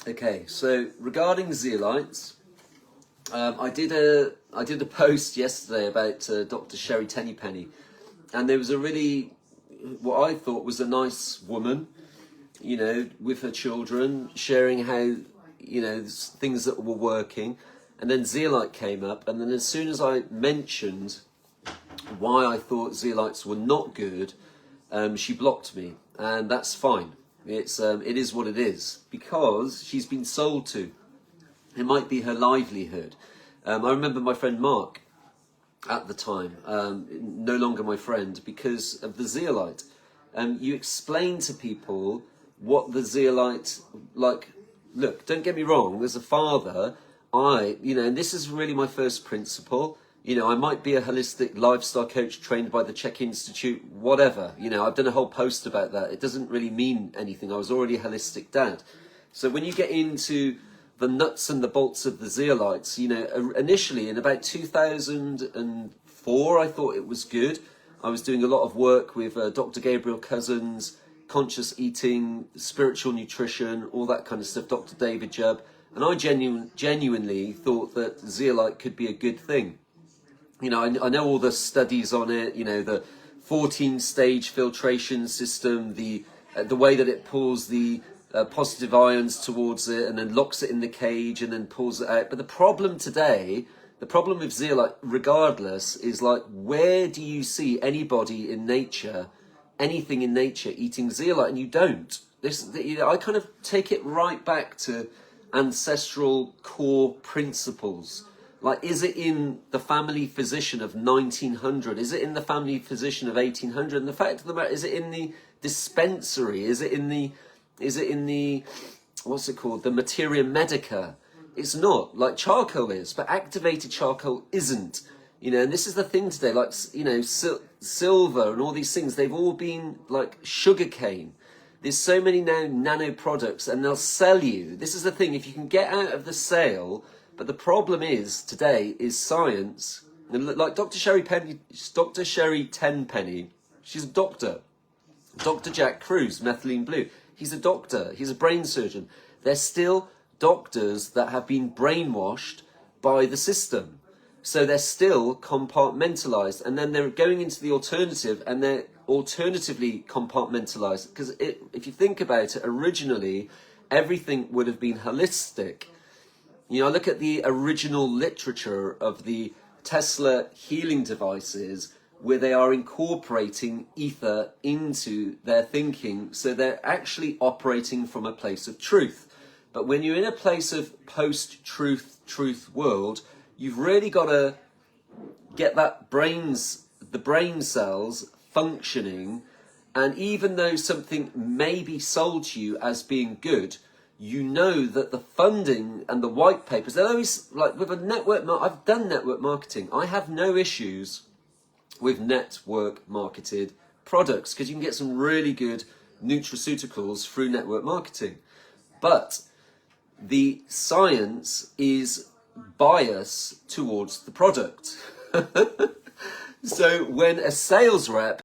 Okay, so regarding zeolites, I did a post yesterday about Dr. Sherry Tennypenny, and there was a really, what I thought was a nice woman, you know, with her children, sharing how, you know, things that were working, and then zeolite came up, and then as soon as I mentioned why I thought zeolites were not good, she blocked me, and that's fine. It is what it is, because she's been sold to. It might be her livelihood. I remember my friend Mark at the time, no longer my friend, because of the zeolite. You explain to people what the zeolite, like, look, don't get me wrong, as a father, and this is really my first principle. You know, I might be a holistic lifestyle coach trained by the Czech Institute, whatever. You know, I've done a whole post about that. It doesn't really mean anything. I was already a holistic dad. So when you get into the nuts and the bolts of the zeolites, you know, initially in about 2004, I thought it was good. I was doing a lot of work with Dr. Gabriel Cousins, conscious eating, spiritual nutrition, all that kind of stuff, Dr. David Jubb. And I genuinely thought that zeolite could be a good thing. You know, I know all the studies on it, you know, the 14-stage filtration system, the way that it pulls the positive ions towards it and then locks it in the cage and then pulls it out. But the problem today, the problem with zeolite, regardless, is like, where do you see anybody in nature, anything in nature, eating zeolite? And you don't. I kind of take it right back to ancestral core principles. Like, is it in the family physician of 1900? Is it in the family physician of 1800? And the fact of the matter, is it in the dispensary? Is it in the, what's it called? The materia medica? It's not. Like, charcoal is, but activated charcoal isn't. You know, and this is the thing today, like, you know, silver and all these things, they've all been like sugarcane. There's so many now nano products, and they'll sell you. This is the thing, if you can get out of the sale. But the problem is today is science, and like Dr. Sherry Tenpenny, she's a doctor. Dr. Jack Cruz, methylene blue, he's a doctor, he's a brain surgeon. They're still doctors that have been brainwashed by the system. So they're still compartmentalized, and then they're going into the alternative, and they're alternatively compartmentalized. Because if you think about it, originally, everything would have been holistic. You know, I look at the original literature of the Tesla healing devices, where they are incorporating ether into their thinking, so they're actually operating from a place of truth. But when you're in a place of post-truth world, you've really got to get the brain cells functioning, and even though something may be sold to you as being good, you know that the funding and the white papers, they're always like, with a network, I've done network marketing. I have no issues with network marketed products, because you can get some really good nutraceuticals through network marketing. But the science is biased towards the product. So when a sales rep